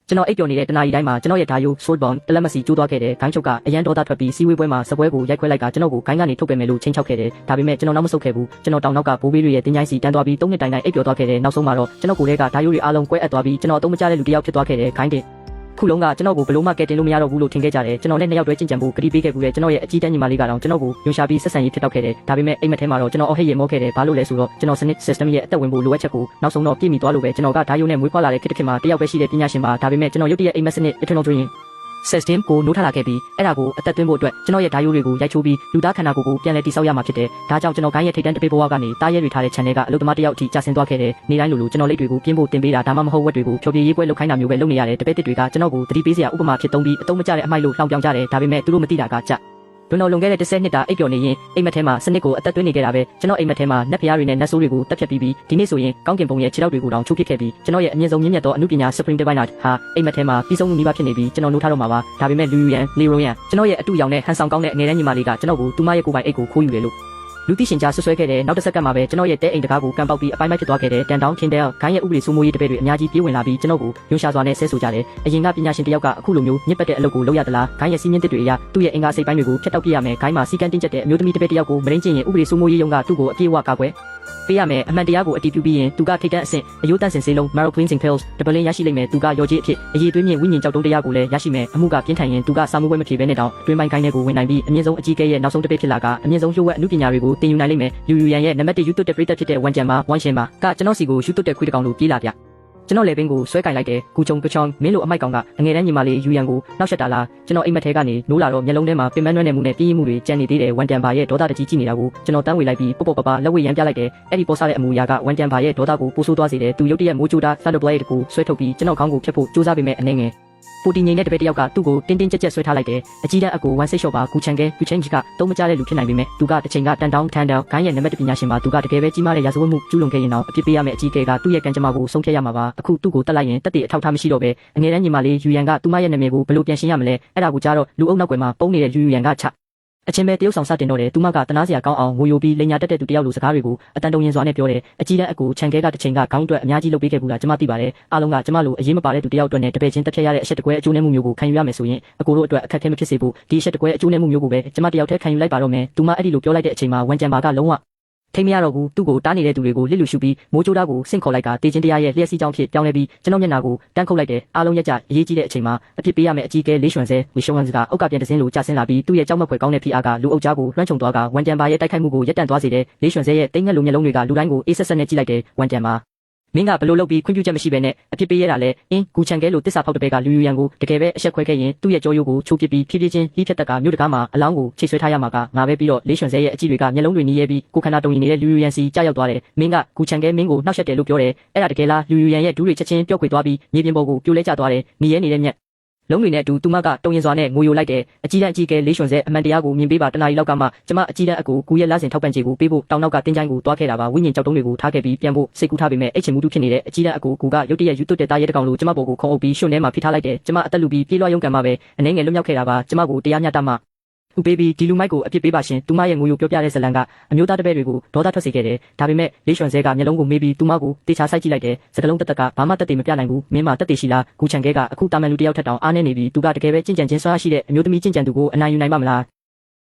ကျွန်တော်အိပ်ပျော်နေတဲ့တနာရီတိုင်းမှာကျွန်တော်ရဲ့ဓာယို sword bond တလက်မစီကျိုးသွားခဲ့တဲ့ဂိုင်းချုပ်ကအရန်ဒေါသထွက်ပြီးစီဝေးပွဲမှာစပွဲကိုရိုက်ခွဲလိုက်ကကျွန်တော်ကိုဂိုင်းကနေထုတ်ပယ်မယ်လို့ချိန်ချောက်ခဲ့တယ်ဒါပေမဲ့ကျွန်တော်နောက်မဆုတ်ခဲ့ဘူးကျွန်တော်တောင်နောက်ကဘိုးဘေးတွေရဲ့တင်းချိုင်းစီတန်းသွားပြီး3နှစ်တိုင်တိုင်အိပ်ပျော်သွားခဲ့တယ်နောက်ဆုံးမှာတော့ကျွန်တော်ကိုယ်ကဓာယိုတွေအားလုံးကွဲအပ်သွားပြီးကျွန်တော်အသုံးမကျတဲ့လူတစ်ယောက်ဖြစ်သွားခဲ့တယ်ဂိုင်းတင်ခုလုံးကကျွန်တော်ကိုဘလို့မှကဲတင်လို့မရတော့ဘူးလို့ထင်ခဲ့ကြတယ်ကျွန်တော်နဲ့နှစ်ယောက်တွဲကြင်ကြံဖို့ကတိပေးခဲ့ဘူးတဲ့ကျွန်တော်ရဲ့အကြီးတန်းညီမလေးကတော့ကျွန်တော်ကိုယွန်ရှာပြီးဆက်ဆံရေးဖြစ်တော့ခဲ့တယ်ဒါပေမဲ့အိမ်မက်ထဲမှာတော့ကျွန်တော်အဟိတ်ရေမောခဲ့တယ်ဘာလို့လဲဆိုတော့ကျွန်တော်စနစ် system ရဲ့အသက်ဝင်ဖို့လိုအပ်ချက်ကိုနောက်ဆုံးတော့ပြည့်မီသွားလို့ပဲကျွန်တော်ကဓာယိုနဲ့မွေးဖွားလာတဲ့ခေတ်တစ်ခေတ်မှာတယောက်ပဲရှိတဲ့ပညာရှင်ပါဒါပေမဲ့ကျွန်တော်ရုတ်တရက်အိမ်မက်စနစ် internal drain system ကိုနိုးထလာခဲ့ပြီးအဲ့ဒါကိုအသက်သွင်းဖို့အတွက်ကျွန်တော်ရဲ့ဓာယိုတွေကိုရိုက်ချိုးပြီးလူသားခန္ဓာကိုယ်ကိုပြန်လည်တိစောက်ရမှာဖြစ်တယ်ဒါကြောင့်ကျွန်တော်ဂိုင်းရဲ့ထိပ်တန်းတပေးဘဝကနေတားရဲတွေထားတဲ့ channel ကအလုပ်သမားတစ်ယောက်အထိကြာဆင်းသွားခဲ့တယ်နေ့တိုင်းလိုကျွန်တော်လက်တွေကိုပြင်းဖို့တင်ပေးတာဒါမှမဟုတ်ဝက်တွေကိုဖြောပြရေးပွဲလုပ်ခိုင်းတာမျိုးပဲလုပ်နေရတယ်တပည့်တစ်တွေကကျွန်တော်ကိုသတိပေးစရာဥပမာဖြစ်သုံးပြီးအတုံးမကျတဲ့အမိုက်လို့လှောင်ပြောင်ကြတယ်ဒါပေမဲ့သူတို့မသိတာကကြကျွန်တော်လွန်ခဲ့တဲ့10နှစ်တာအိပ်ပျော်နေရင်အိမ်မက်ထဲမှာစနစ်ကိုအသက်သွင်းနေခဲ့တာပဲကျွန်တော်အိမ်မက်ထဲမှာနက်ဖျားတွေနဲ့နက်ဆိုးတွေကိုတက်ဖြတ်ပြီးဒီနေ့ဆိုရင်ကောင်းကင်ဘုံရဲ့ခြေထောက်တွေကိုတောင်ချိုးပစ်ခဲ့ပြီးကျွန်တော်ရဲ့အမြင့်ဆုံးမြင့်မြတ်သောအမှုပညာ Supreme Diviner ဟာအိမ်မက်ထဲမှာပြီးဆုံးမှုနှီးပါဖြစ်နေပြီးကျွန်တော်နှိုးထားတော့မှာပါဒါပေမဲ့လူယူရန်လေရိုရန်ကျွန်တော်ရဲ့အတူရောင်နဲ့ဟန်ဆောင်ကောင်းတဲ့အငယ်တန်းညီမလေးကကျွန်တော်ကိုသူမရဲ့ကိုယ်ပိုင်အိတ်ကိုခိုးယူတယ်လို့လူသိရှင်ကြားဆွဆွဲခဲ့တဲ့နောက်တစ်ဆက်ကမှပဲကျွန်တော်ရဲ့တဲအိမ်တကားကိုကန်ပေါက်ပြီးအပိုင်းပိုင်းဖြစ်သွားခဲ့တဲ့တန်တောင်းခင်တယ်ဂိုင်းရဲ့ဥပဒေစိုးမိုးရေးတပည့်တွေအများကြီးပြေးဝင်လာပြီးကျွန်တော်ကိုယွန်ရှာစွာနဲ့ဆဲဆိုကြတယ်အရင်ကပညာရှင်တယောက်ကအခုလိုမျိုးညစ်ပတ်တဲ့အလုပ်ကိုလုပ်ရသလားဂိုင်းရဲ့စီးမြင့်တစ်တွေအရသူ့ရဲ့အင်္ဂါစိတ်ပိုင်းတွေကိုဖျက်တောက်ပြရမယ်ဂိုင်းမှာစီကန်းတင်းကျပ်တဲ့အမျိုးသမီးတပည့်တယောက်ကိုမရင်းကျင်ရင်ဥပဒေစိုးမိုးရေးရုံးကသူ့ကိုအပြည့်အဝကာကွယ်ပေးရမယ်အမှန်တရားကိုအတည်ပြုပြီးရင်သူကထိတ်တန့်အဆင့်အယိုးတန့်စင်စေးလုံး marrow cleansing pills တပလင်းရရှိလိမ့်မယ်သူကရော်ကြီးအဖြစ်အရေးသွေးမြင့်ဝိညာဉ်ကြောက်တုံးတရားကိုလည်းရရှိမယ်အမှုကပြင်းထန်ရင်သူကစာမှုပွဲမဖြေဘဲနဲ့တောင်တွင်းပိုင်းကိုင်းထဲကိုဝင်နိုင်ပြီးအမြင့်ဆုံးအကြီးကဲရဲ့နောက်ဆုံးတစ်ပိတ်ဖြစ်လာကအမြင့်ဆုံးရုပ်ဝက်အမှုပညာတွေကိုတင်ယူနိုင်လိမ့်မယ်လူယူရန်ရဲ့နံပါတ်1ယူသွတ်တဲ့ပရိသတ်ဖြစ်တဲ့ဝန်ကြံမှာဝန်ရှင်မှာကကျွန်တော်စီကိုယူသွတ်တဲ့ခွေးတစ်ကောင်လိုပြေးလာပြကျွန်တော်လေပင်ကိုဆွဲကင်လိုက်တယ်ဂူချုံပချောင်းမင်းလိုအမိုက်ကောင်ကအငယ်တန်းညီမလေးယူရန်ကိုနောက်ဆက်တာလားကျွန်တော်အိမ်မက်ထဲကနေနိုးလာတော့မျက်လုံးထဲမှာပင်မနှွမ်းနေမှုနဲ့ပြင်းရမှုတွေကြံနေသေးတယ်ဝန်တန်ဘာရဲ့ဒေါသတကြီးကြည့်နေတာကိုကျွန်တော်တန်းဝေလိုက်ပြီးပေါ့ပေါ့ပပလက်ဝဲရမ်းပြလိုက်တယ်အဲ့ဒီပေါ်စားတဲ့အမူအရာကဝန်တန်ဘာရဲ့ဒေါသကိုပိုးဆိုးသွားစေတယ်သူရုတ်တရက်မိုးချိုးတာ Thunder Blade ကိုဆွဲထုတ်ပြီးကျွန်တော်ခေါင်းကိုဖျက်ဖို့ကြိုးစားပေမဲ့အနေငယ်ပူတီငိန်တဲ့တပည့်တယောက်ကသူ့ကိုတင်းတင်းကြပ်ကြပ်ဆွဲထားလိုက်တယ်အကြီးတန်းအကူဝမ်စိတ်လျှော့ပါကူချန်ကဲကူချင်းကြီးကတုံးမကြတဲ့လူဖြစ်နိုင်ပေမဲ့သူကတစ်ချိန်ကတန်တောင်းထန်တောင်းဂိုင်းရဲ့နံပါတ်1ပညာရှင်ပါသူကတကယ်ပဲကြီးမားတဲ့ရာဇဝတ်မှုကျူးလွန်ခဲ့ရင်တော့အပြစ်ပေးရမယ့်အကြီးအကဲကသူ့ရဲ့ကံကြမ္မာကိုဆုံးဖြတ်ရမှာပါအခုသူ့ကိုတတ်လိုက်ရင်တက်တဲ့အထောက်ထားမရှိတော့ပဲအငယ်တန်းညီမလေးယူရန်ကသူမရဲ့နာမည်ကိုဘယ်လိုပြန်ရှင်းရမလဲအဲ့ဒါကိုကြားတော့လူအုပ်နောက်ွယ်မှာပုံနေတဲ့လူယူရန်ကချအချင်းပဲတရုတ်ဆောင်စတင်တော့တယ်သူမကတနာစရာကောင်းအောင်ငိုယိုပြီးလိန်ညာတက်တဲ့သူတယောက်လိုစကားတွေကိုအတန်တုံရင်စွာနဲ့ပြောတယ်အကြီးတန်းအကူခြံခဲကတစ်ချိန်ကခေါင်းအတွက်အများကြီးလုပ်ပေးခဲ့ဘူးလားကျွန်မသိပါတယ်အားလုံးကကျွန်မလိုအရေးမပါတဲ့သူတယောက်အတွက်နဲ့တပည့်ချင်းတက်ဖြတ်ရတဲ့အချက်တကွဲအကျိုးနည်းမှုမျိုးကိုခံယူရမယ်ဆိုရင်အကိုတို့အတွက်အခက်အခဲမဖြစ်စေဘူးဒီအချက်တကွဲအကျိုးနည်းမှုမျိုးကိုပဲကျွန်မတယောက်တည်းခံယူလိုက်ပါတော့မယ်သူမအဲ့ဒီလိုပြောလိုက်တဲ့အချိန်မှာဝန်ကြံပါကလုံးဝထိမရတော့ဘူးသူ့ကိုတားနေတဲ့သူတွေကိုလစ်လူရှုပြီးမိုးကြိုးသားကိုဆင့်ခေါ်လိုက်ကတေချင်းတရားရဲ့လျှက်စီးကြောင်းဖြစ်ပြောင်းလဲပြီးကျွန်တော်မျက်နှာကိုတန်းခုတ်လိုက်တယ်အားလုံးရက်ကြအရေးကြီးတဲ့အချိန်မှာအဖြစ်ပေးရမယ့်အကြီးအကဲလေးရွှန်စဲဝီရှုံဝန်စကအုတ်ကပြန်တစင်းလိုကြာဆင်းလာပြီးသူ့ရဲ့ကြောက်မက်ဖွယ်ကောင်းတဲ့ဖိအားကလူအုပ်ကြားကိုလွှမ်းခြုံသွားကဝန်တန်ပါရဲ့တိုက်ခိုက်မှုကိုရပ်တန့်သွားစေတယ်လေးရွှန်စဲရဲ့တိမ်ငက်လိုမျက်လုံးတွေကလူတိုင်းကိုအေးဆက်ဆက်နဲ့ကြည့်လိုက်တယ်ဝန်တန်ပါမင်းကဘလို့လုပ်ပြီးခွင့်ပြုချက်မရှိဘဲနဲ့အဖြစ်ပေးရတာလဲအင်းဂူချန်ကဲလိုတစ္ဆာဖောက်တပည့်ကလူယူရန်ကိုတကယ်ပဲအဆက်ခွဲခဲ့ရင်သူ့ရဲ့ကြောရိုးကိုချိုးပစ်ပြီးဖြည်းဖြည်းချင်းလှိဖြတ်တက်ကမြို့တကားမှာအလောင်းကိုချိတ်ဆွဲထားရမှာကငါပဲပြီးတော့လေးရွှန်စဲရဲ့အကြည့်တွေကမျက်လုံးတွေနီးရဲပြီးကိုခန္ဓာတုံရင်နေတဲ့လူယူရန်စီကြားရောက်သွားတယ်မင်းကဂူချန်ကဲမင်းကိုနှောက်ယှက်တယ်လို့ပြောတယ်အဲ့ဒါတကယ်လားလူယူရန်ရဲ့ဒူးတွေချက်ချင်းပျောက်ကွယ်သွားပြီးမြေပြင်ပေါ်ကိုပြိုလဲကျသွားတယ်နီးရဲနေတဲ့မြက်လုံးတွေနဲ့အတူသူမကတုံရင်စွာနဲ့ငိုယိုလိုက်တယ်အကြီးတန်းအကြီးကဲလေးရွှန်စဲအမှန်တရားကိုမြင်ပေးပါတနားရီလောက်ကမှကျမအကြီးတန်းအကူကူရဲ့လာစဉ်ထောက်ပံ့ကြေကိုပေးဖို့တောင်နောက်ကတင်းချိုင်းကိုတွားခဲ့တာပါဝိညာဉ်ကြောက်တုံးတွေကိုထားခဲ့ပြီးပြန်ဖို့စိတ်ကူးထားပေမဲ့အိတ်ချင်မှုတူဖြစ်နေတဲ့အကြီးတန်းအကူကရုတ်တရက်ယူသွတ်တဲ့တားရဲတကောင်လိုကျမပေါ်ကိုခုံအုပ်ပြီးရှုံထဲမှာဖိထားလိုက်တယ်ကျမအသက်လူပြီးပြေးလွှားရုံကံမှာပဲအနေငယ်လွတ်မြောက်ခဲ့တာပါကျမကိုတရားမျှတမှဥပေးပြီးဒီလူမိုက်ကိုအပြစ်ပေးပါရှင်သူမရဲ့ငိုယိုပြောပြတဲ့ဇလံကအမျိုးသားတပည့်တွေကိုဒေါသထွက်စေခဲ့တယ်ဒါပေမဲ့လေးရွှန်စဲကမျက်လုံးကိုမေးပြီးသူမကိုတေချာစိုက်ကြည့်လိုက်တယ်စကလုံးတက်ကဘာမှတက်တေမပြနိုင်ဘူးမင်းမတက်တေရှိလားဂူချန်ကဲကအခုတာမန်လူတယောက်ထက်တောင်အားနေနေပြီးသူကတကယ်ပဲကြင်ကြံချင်းဆွမ်းရှိတဲ့အမျိုးသမီးကြင်ကြံသူကိုအနိုင်ယူနိုင်ပါမလား